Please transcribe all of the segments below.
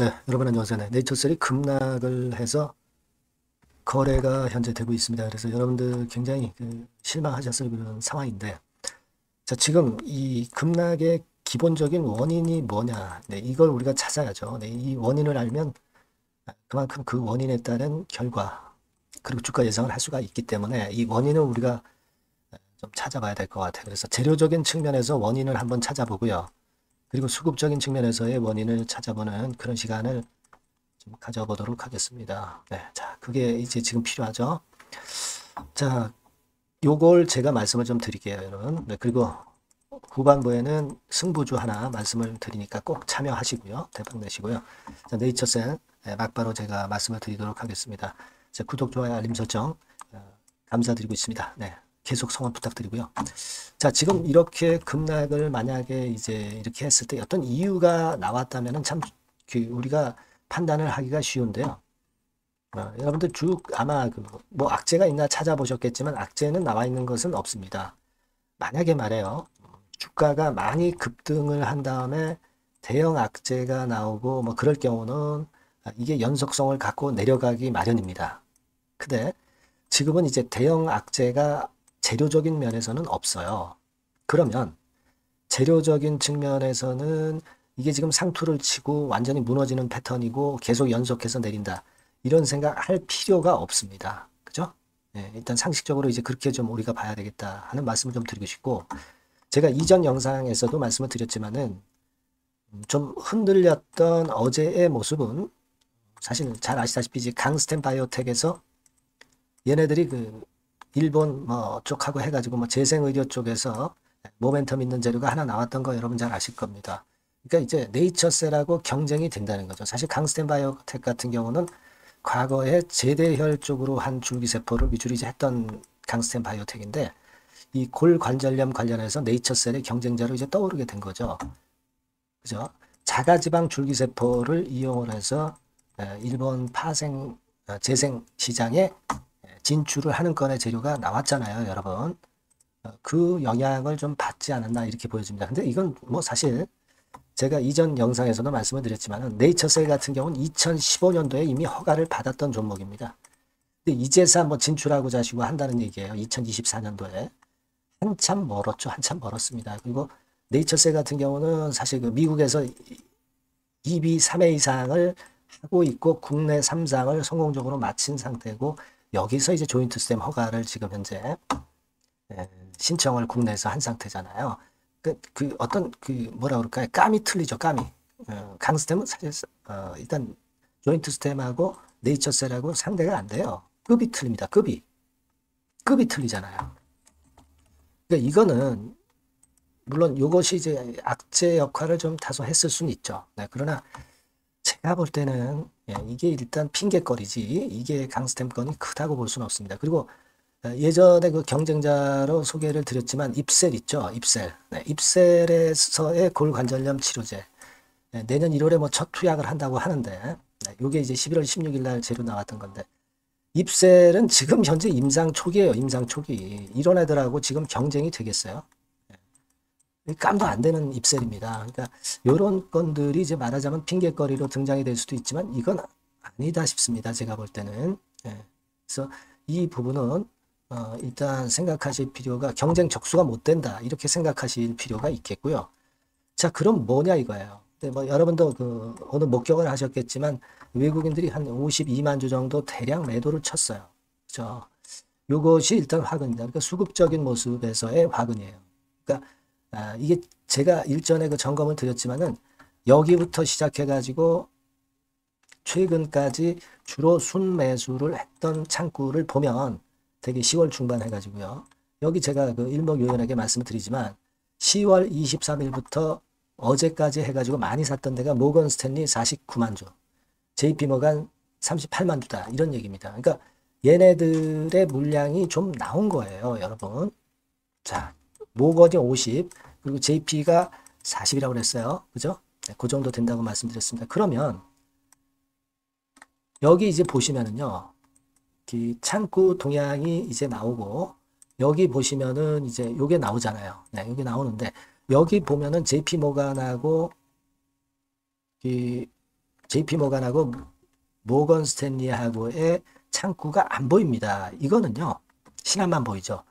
네, 여러분 안녕하세요. 네, 네이처셀이 급락을 해서 거래가 현재 되고 있습니다. 그래서 여러분들 굉장히 실망하셨을 그런 상황인데, 자, 지금 이 급락의 기본적인 원인이 뭐냐? 네, 이걸 우리가 찾아야죠. 네, 이 원인을 알면 그만큼 그 원인에 따른 결과, 그리고 주가 예상을 할 수가 있기 때문에 이 원인을 우리가 좀 찾아봐야 될 것 같아요. 그래서 재료적인 측면에서 원인을 한번 찾아보고요. 그리고 수급적인 측면에서의 원인을 찾아보는 그런 시간을 좀 가져보도록 하겠습니다. 네, 자, 그게 이제 지금 필요하죠. 자, 요걸 제가 말씀을 좀 드릴게요, 여러분. 네, 그리고 후반부에는 승부주 하나 말씀을 드리니까 꼭 참여하시고요. 대박 내시고요. 자, 네이처셀 막바로 제가 말씀을 드리도록 하겠습니다. 자, 구독, 좋아요, 알림 설정 감사드리고 있습니다. 네, 계속 성원 부탁드리고요. 자, 지금 이렇게 급락을 만약에 이제 이렇게 했을 때 어떤 이유가 나왔다면은 참 우리가 판단을 하기가 쉬운데요. 여러분들 쭉 아마 뭐 악재가 있나 찾아보셨겠지만 악재는 나와 있는 것은 없습니다. 만약에 말해요. 주가가 많이 급등을 한 다음에 대형 악재가 나오고 뭐 그럴 경우는 이게 연속성을 갖고 내려가기 마련입니다. 근데 지금은 이제 대형 악재가 재료적인 면에서는 없어요. 그러면 재료적인 측면에서는 이게 지금 상투를 치고 완전히 무너지는 패턴이고 계속 연속해서 내린다. 이런 생각 할 필요가 없습니다. 그죠? 네, 일단 상식적으로 이제 그렇게 좀 우리가 봐야 되겠다 하는 말씀을 좀 드리고 싶고, 제가 이전 영상에서도 말씀을 드렸지만은 좀 흔들렸던 어제의 모습은 사실 잘 아시다시피 이제 강스텐 바이오텍에서 얘네들이 일본 뭐 쪽하고 해가지고 뭐 재생의료 쪽에서 모멘텀 있는 재료가 하나 나왔던 거 여러분 잘 아실 겁니다. 그러니까 이제 네이처셀하고 경쟁이 된다는 거죠. 사실 강스텐 바이오텍 같은 경우는 과거에 제대혈 쪽으로 한 줄기세포를 위주로 이제 했던 강스텐 바이오텍인데, 이 골관절염 관련해서 네이처셀의 경쟁자로 이제 떠오르게 된 거죠. 그죠? 자가지방 줄기세포를 이용을 해서 일본 파생 재생 시장에 진출을 하는 건의 재료가 나왔잖아요, 여러분. 그 영향을 좀 받지 않았나 이렇게 보여집니다. 근데 이건 뭐 사실 제가 이전 영상에서도 말씀을 드렸지만 네이처셀 같은 경우는 2015년도에 이미 허가를 받았던 종목입니다. 근데 이제서 뭐 진출하고자 하시고 한다는 얘기예요. 2024년도에. 한참 멀었죠. 한참 멀었습니다. 그리고 네이처셀 같은 경우는 사실 미국에서 2비 3회 이상을 하고 있고 국내 3상을 성공적으로 마친 상태고, 여기서 이제 조인트 스템 허가를 지금 현재 신청을 국내에서 한 상태잖아요. 어떤 뭐라 그럴까요? 감이 틀리죠, 감이. 강스템은 사실 일단 조인트 스템하고 네이처셀하고 상대가 안 돼요. 급이 틀립니다. 급이 틀리잖아요. 그러니까 이거는 물론 이것이 이제 악재 역할을 좀 다소 했을 수는 있죠. 네, 그러나 제가 볼 때는 이게 일단 핑계거리지 이게 강스템 건이 크다고 볼 수는 없습니다. 그리고 예전에 그 경쟁자로 소개를 드렸지만 입셀 있죠. 입셀. 네, 입셀에서의 골관절염 치료제. 네, 내년 1월에 뭐 첫 투약을 한다고 하는데, 네, 요게 이제 11월 16일 날 재료 나왔던 건데, 입셀은 지금 현재 임상 초기예요. 임상 초기. 이런 애들하고 지금 경쟁이 되겠어요? 깜도 안 되는 입셀입니다. 그러니까 이런 건들이 이제 말하자면 핑계거리로 등장이 될 수도 있지만 이건 아니다 싶습니다. 제가 볼 때는. 그래서 이 부분은 일단 생각하실 필요가, 경쟁 적수가 못 된다 이렇게 생각하실 필요가 있겠고요. 자, 그럼 뭐냐 이거예요. 뭐 여러분도 오늘 목격을 하셨겠지만 외국인들이 한 52만 주 정도 대량 매도를 쳤어요. 그죠? 요것이 일단 화근이다. 그러니까 수급적인 모습에서의 화근이에요. 그러니까 이게 제가 일전에 그 점검을 드렸지만은 여기부터 시작해가지고 최근까지 주로 순매수를 했던 창구를 보면 되게 10월 중반 해가지고요. 여기 제가 일목요연하게 말씀을 드리지만 10월 23일부터 어제까지 해가지고 많이 샀던 데가 모건 스탠리 49만 주, JP 모간 38만 주다 이런 얘기입니다. 그러니까 얘네들의 물량이 좀 나온 거예요, 여러분. 자, 모건이 50, 그리고 JP가 40이라고 그랬어요. 그죠? 네, 그 정도 된다고 말씀드렸습니다. 그러면 여기 이제 보시면은요, 창구 동향이 이제 나오고, 여기 보시면은 이제 요게 나오잖아요. 네, 여기 나오는데, 여기 보면은 JP 모간하고 JP 모간하고 모건 스탠리하고의 창구가 안 보입니다. 이거는요, 시간만 보이죠.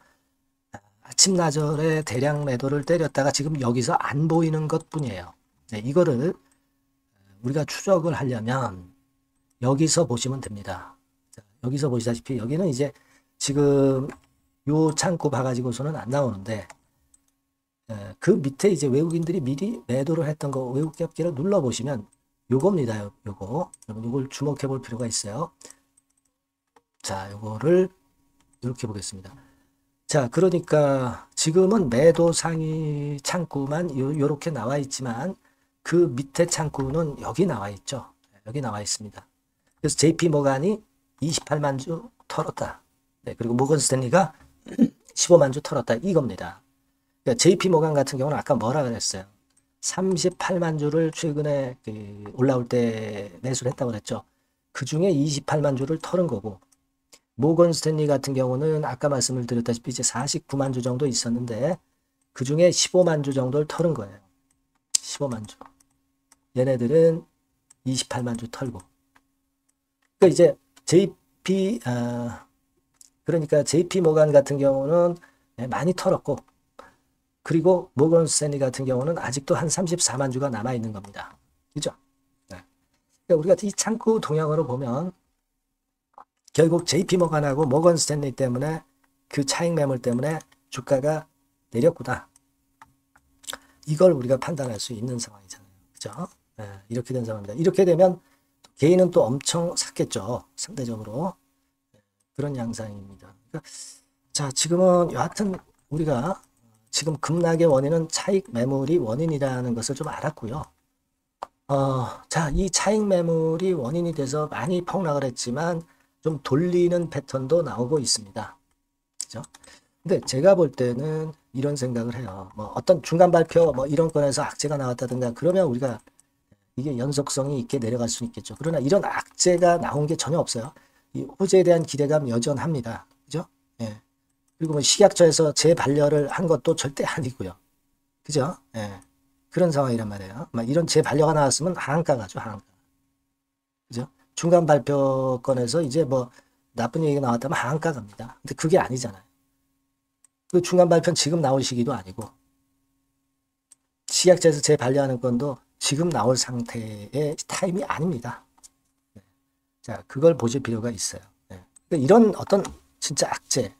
아침나절에 대량 매도를 때렸다가 지금 여기서 안 보이는 것 뿐이에요. 네, 이거를 우리가 추적을 하려면 여기서 보시면 됩니다. 자, 여기서 보시다시피 여기는 이제 지금 요 창구 봐가지고서는 안 나오는데, 그 밑에 이제 외국인들이 미리 매도를 했던 거 외국 기업기를 눌러보시면 요겁니다. 요거. 여러분 요걸 주목해 볼 필요가 있어요. 자, 요거를 이렇게 보겠습니다. 자, 그러니까 지금은 매도 상위 창구만 요렇게 나와 있지만 그 밑에 창구는 여기 나와 있죠. 여기 나와 있습니다. 그래서 JP 모간이 28만 주 털었다. 네, 그리고 모건 스탠리가 15만 주 털었다. 이겁니다. 그러니까 JP 모간 같은 경우는 아까 뭐라 그랬어요? 38만 주를 최근에 올라올 때 매수를 했다고 그랬죠. 그 중에 28만 주를 털은 거고, 모건 스탠리 같은 경우는 아까 말씀을 드렸다시피 이제 49만 주 정도 있었는데 그 중에 15만 주 정도를 털은 거예요. 15만 주. 얘네들은 28만 주 털고. 그러니까 이제 그러니까 JP 모간 같은 경우는 많이 털었고, 그리고 모건 스탠리 같은 경우는 아직도 한 34만 주가 남아 있는 겁니다. 그죠? 네. 그러니까 우리가 이 창구 동향으로 보면 결국 JP 모간하고 모건 스탠리 때문에 그 차익 매물 때문에 주가가 내렸구나. 이걸 우리가 판단할 수 있는 상황이잖아요. 그죠? 네, 이렇게 된 상황입니다. 이렇게 되면 개인은 또 엄청 샀겠죠. 상대적으로. 그런 양상입니다. 그러니까 자, 지금은 여하튼 우리가 지금 급락의 원인은 차익 매물이 원인이라는 것을 좀 알았고요. 자, 이 차익 매물이 원인이 돼서 많이 폭락을 했지만 좀 돌리는 패턴도 나오고 있습니다. 그죠? 근데 제가 볼 때는 이런 생각을 해요. 뭐 어떤 중간 발표 뭐 이런 건에서 악재가 나왔다든가 그러면 우리가 이게 연속성이 있게 내려갈 수 있겠죠. 그러나 이런 악재가 나온 게 전혀 없어요. 이 호재에 대한 기대감 여전합니다. 그죠? 예. 그리고 뭐 식약처에서 재반려를 한 것도 절대 아니고요. 그죠? 예. 그런 상황이란 말이에요. 막 이런 재반려가 나왔으면 하한가 가죠, 하한가. 그죠? 중간 발표권에서 이제 뭐 나쁜 얘기가 나왔다면 하한가 갑니다. 근데 그게 아니잖아요. 그 중간 발표는 지금 나올 시기도 아니고, 식약처에서 재반려하는 건도 지금 나올 상태의 타임이 아닙니다. 자, 그걸 보실 필요가 있어요. 네. 그러니까 이런 어떤 진짜 악재,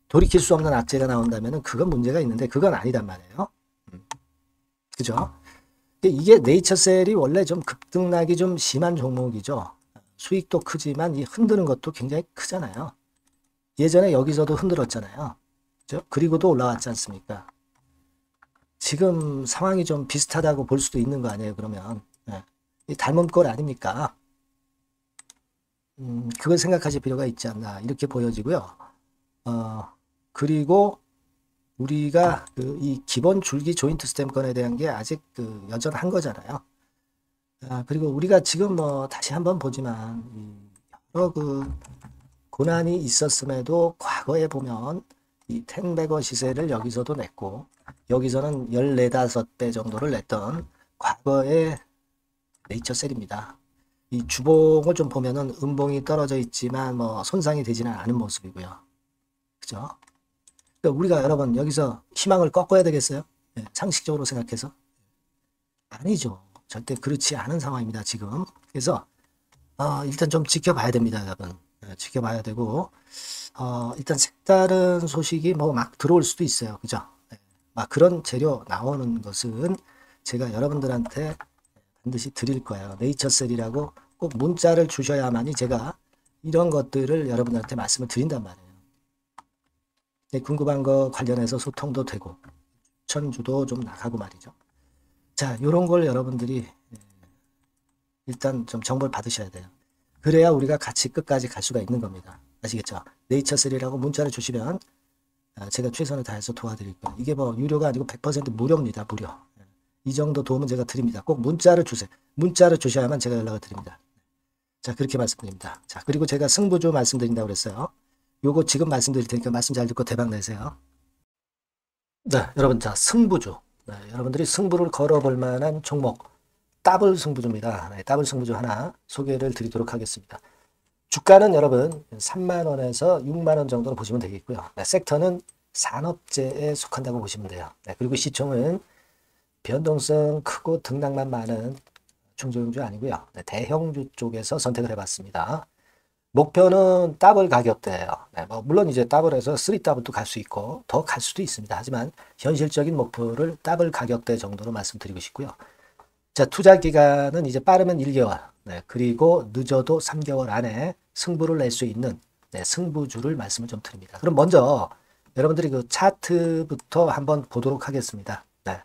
돌이킬 수 없는 악재가 나온다면 그건 문제가 있는데 그건 아니단 말이에요. 그죠? 이게 네이처셀이 원래 좀 급등락이 좀 심한 종목이죠. 수익도 크지만 이 흔드는 것도 굉장히 크잖아요. 예전에 여기서도 흔들었잖아요. 그죠? 그리고도 올라왔지 않습니까? 지금 상황이 좀 비슷하다고 볼 수도 있는 거 아니에요, 그러면. 네. 이 닮은 꼴 아닙니까? 그걸 생각하실 필요가 있지 않나, 이렇게 보여지고요. 그리고 우리가 이 기본 줄기 조인트 스탬건에 대한 게 아직 여전한 거잖아요. 그리고 우리가 지금 뭐 다시 한번 보지만 여러 고난이 있었음에도 과거에 보면 이 텐베거 시세를 여기서도 냈고 여기서는 14, 5배 정도를 냈던 과거의 네이처셀입니다. 이 주봉을 좀 보면은 음봉이 떨어져 있지만 뭐 손상이 되지는 않은 모습이고요. 그죠? 그러니까 우리가 여러분 여기서 희망을 꺾어야 되겠어요? 네, 상식적으로 생각해서? 아니죠. 절대 그렇지 않은 상황입니다, 지금. 그래서 일단 좀 지켜봐야 됩니다, 여러분. 네, 지켜봐야 되고 일단 색다른 소식이 뭐 막 들어올 수도 있어요. 그죠? 네, 막 그런 재료 나오는 것은 제가 여러분들한테 반드시 드릴 거예요. 네이처셀이라고 꼭 문자를 주셔야만이 제가 이런 것들을 여러분들한테 말씀을 드린단 말이에요. 네, 궁금한 거 관련해서 소통도 되고 추천주도 좀 나가고 말이죠. 자, 요런 걸 여러분들이 일단 좀 정보를 받으셔야 돼요. 그래야 우리가 같이 끝까지 갈 수가 있는 겁니다. 아시겠죠? 네이처셀이라고 문자를 주시면 제가 최선을 다해서 도와드릴 거예요. 이게 뭐 유료가 아니고 100% 무료입니다. 무료. 이 정도 도움은 제가 드립니다. 꼭 문자를 주세요. 문자를 주셔야만 제가 연락을 드립니다. 자, 그렇게 말씀드립니다. 자, 그리고 제가 승부주 말씀드린다고 그랬어요. 요거 지금 말씀드릴 테니까 말씀 잘 듣고 대박 내세요. 네, 여러분, 자, 승부주. 네, 여러분들이 승부를 걸어볼 만한 종목. 더블 승부주입니다. 네, 더블 승부주 하나 소개를 드리도록 하겠습니다. 주가는 여러분 3만원에서 6만원 정도로 보시면 되겠고요. 네, 섹터는 산업재에 속한다고 보시면 돼요. 네, 그리고 시총은 변동성 크고 등락만 많은 중소형주 아니고요. 네, 대형주 쪽에서 선택을 해봤습니다. 목표는 더블 가격대예요. 네, 뭐 물론 이제 더블에서 3더블도 갈 수 있고 더 갈 수도 있습니다. 하지만 현실적인 목표를 더블 가격대 정도로 말씀드리고 싶고요. 자, 투자 기간은 이제 빠르면 1개월, 네, 그리고 늦어도 3개월 안에 승부를 낼 수 있는 네, 승부주를 말씀을 좀 드립니다. 그럼 먼저 여러분들이 그 차트부터 한번 보도록 하겠습니다. 네.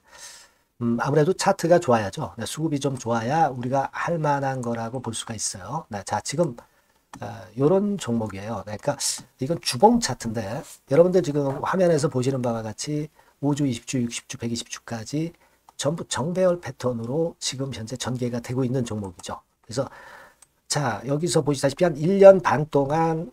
아무래도 차트가 좋아야죠. 네, 수급이 좀 좋아야 우리가 할 만한 거라고 볼 수가 있어요. 네, 자, 지금 요런 종목이에요. 네, 그러니까 이건 주봉 차트인데 여러분들 지금 화면에서 보시는 바와 같이 5주, 20주, 60주, 120주까지 전부 정배열 패턴으로 지금 현재 전개가 되고 있는 종목이죠. 그래서 자, 여기서 보시다시피 한 1년 반 동안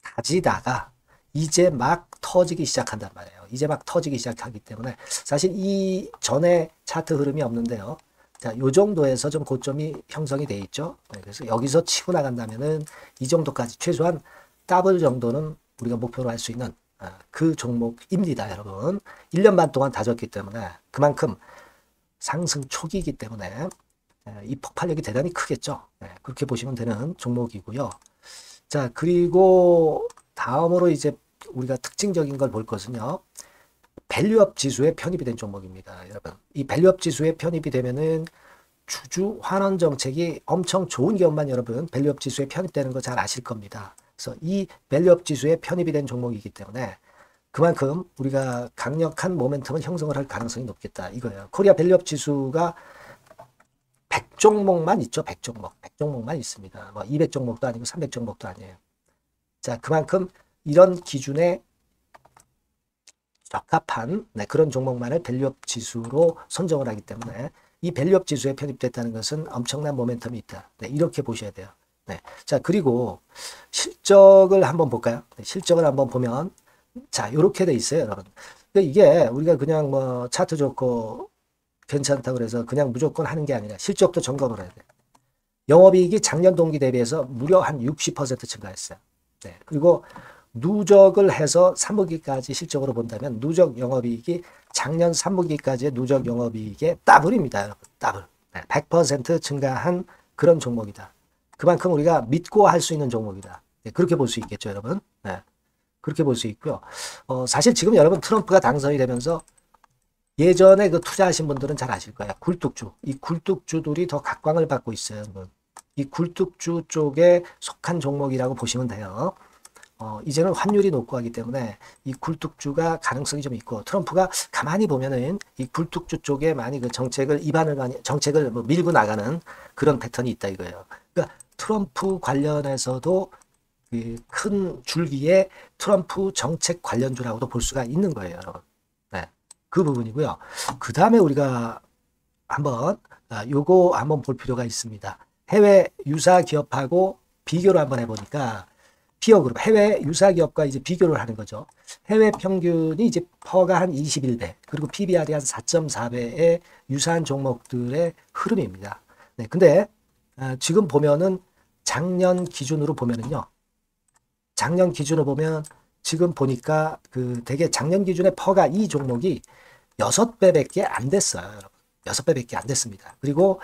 다지다가 이제 막 터지기 시작한단 말이에요. 이제 막 터지기 시작하기 때문에 사실 이 전에 차트 흐름이 없는데요. 자, 요 정도에서 좀 고점이 형성이 돼 있죠. 네, 그래서 여기서 치고 나간다면은 이 정도까지 최소한 더블 정도는 우리가 목표로 할 수 있는 그 종목입니다, 여러분. 1년 반 동안 다졌기 때문에 그만큼 상승 초기이기 때문에 이 폭발력이 대단히 크겠죠. 네, 그렇게 보시면 되는 종목이고요. 자, 그리고 다음으로 이제 우리가 특징적인 걸 볼 것은요. 밸류업 지수에 편입이 된 종목입니다. 여러분, 이 밸류업 지수에 편입이 되면은 주주 환원 정책이 엄청 좋은 경우만 여러분 밸류업 지수에 편입되는 거 잘 아실 겁니다. 그래서 이 밸류업 지수에 편입이 된 종목이기 때문에 그만큼 우리가 강력한 모멘텀을 형성을 할 가능성이 높겠다 이거예요. 코리아 밸류업 지수가 100종목만 있죠. 100종목. 100종목만 있습니다. 뭐 200종목도 아니고 300종목도 아니에요. 자, 그만큼 이런 기준에 적합한 그런 종목만을 밸류업 지수로 선정을 하기 때문에 이 밸류업 지수에 편입됐다는 것은 엄청난 모멘텀이 있다. 네, 이렇게 보셔야 돼요. 네. 자, 그리고 실적을 한번 볼까요? 네, 실적을 한번 보면 자, 이렇게 돼 있어요, 여러분. 그러니까 이게 우리가 그냥 뭐 차트 좋고 괜찮다고 그래서 그냥 무조건 하는 게 아니라 실적도 점검을 해야 돼요. 영업이익이 작년 동기 대비해서 무려 한 60% 증가했어요. 네. 그리고 누적을 해서 3분기까지 실적으로 본다면 누적 영업이익이 작년 3분기까지의 누적 영업이익의 더블입니다, 여러분. 더블. 네, 100% 증가한 그런 종목이다. 그만큼 우리가 믿고 할 수 있는 종목이다. 네, 그렇게 볼 수 있겠죠, 여러분. 네, 그렇게 볼 수 있고요. 사실 지금 여러분 트럼프가 당선이 되면서 예전에 그 투자하신 분들은 잘 아실 거예요. 굴뚝주. 이 굴뚝주들이 더 각광을 받고 있어요, 여러분. 이 굴뚝주 쪽에 속한 종목이라고 보시면 돼요. 이제는 환율이 높고 하기 때문에 이 굴뚝주가 가능성이 좀 있고 트럼프가 가만히 보면은 이 굴뚝주 쪽에 많이 그 정책을 뭐 밀고 나가는 그런 패턴이 있다 이거예요. 그러니까 트럼프 관련해서도 그 큰 줄기에 트럼프 정책 관련주라고도 볼 수가 있는 거예요, 여러분. 네, 그 부분이고요. 그 다음에 우리가 한번 요거 한번 볼 필요가 있습니다. 해외 유사 기업하고 비교를 한번 해보니까 피어그룹, 해외 유사 기업과 이제 비교를 하는 거죠. 해외 평균이 이제 퍼가 한 21배, 그리고 PBR이 한 4.4배의 유사한 종목들의 흐름입니다. 네, 근데 지금 보면은 작년 기준으로 보면은요. 작년 기준으로 보면 지금 보니까 그 되게 작년 기준에 퍼가 이 종목이 6배밖에 안 됐어요, 여러분. 6배밖에 안 됐습니다. 그리고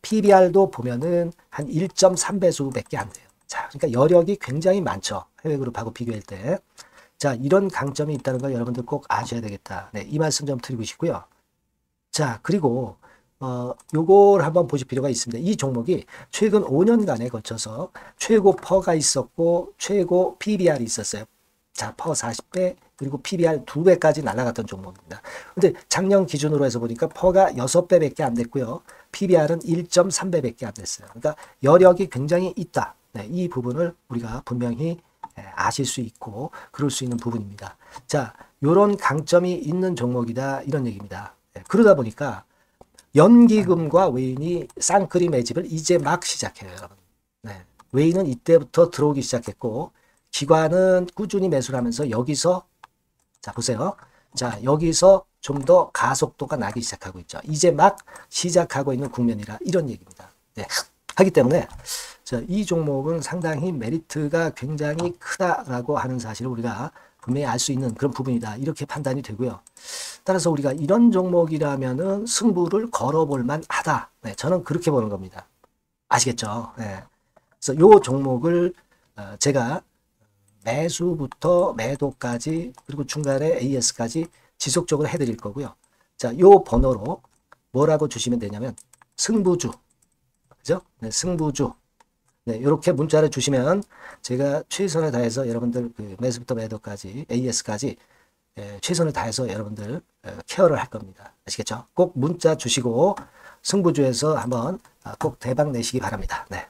PBR도 보면은 한 1.3배수밖에 안 돼요. 자, 그러니까 여력이 굉장히 많죠. 해외그룹하고 비교할 때. 자, 이런 강점이 있다는 걸 여러분들 꼭 아셔야 되겠다. 네, 이 말씀 좀 드리고 싶고요. 자, 그리고 요걸 한번 보실 필요가 있습니다. 이 종목이 최근 5년간에 거쳐서 최고 퍼가 있었고 최고 PBR이 있었어요. 자, 퍼 40배 그리고 PBR 2배까지 날아갔던 종목입니다. 근데 작년 기준으로 해서 보니까 퍼가 6배밖에 안 됐고요. PBR은 1.3배밖에 안 됐어요. 그러니까 여력이 굉장히 있다. 네, 이 부분을 우리가 분명히 아실 수 있고 그럴 수 있는 부분입니다. 자, 요런 강점이 있는 종목이다 이런 얘기입니다. 네, 그러다 보니까 연기금과 외인이 쌍끌이 매집을 이제 막 시작해요, 여러분. 네, 외인은 이때부터 들어오기 시작했고 기관은 꾸준히 매수를 하면서 여기서 자 보세요. 자, 여기서 좀 더 가속도가 나기 시작하고 있죠. 이제 막 시작하고 있는 국면이라 이런 얘기입니다. 네. 하기 때문에 이 종목은 상당히 메리트가 굉장히 크다라고 하는 사실을 우리가 분명히 알 수 있는 그런 부분이다. 이렇게 판단이 되고요. 따라서 우리가 이런 종목이라면은 승부를 걸어볼 만하다. 네, 저는 그렇게 보는 겁니다. 아시겠죠? 네. 그래서 이 종목을 제가 매수부터 매도까지 그리고 중간에 AS까지 지속적으로 해드릴 거고요. 자, 요 번호로 뭐라고 주시면 되냐면 승부주, 그죠? 네, 승부주. 네, 이렇게 문자를 주시면 제가 최선을 다해서 여러분들 그 매수부터 매도까지 AS까지 최선을 다해서 여러분들 케어를 할 겁니다. 아시겠죠? 꼭 문자 주시고 승부주에서 한번 꼭 대박 내시기 바랍니다. 네.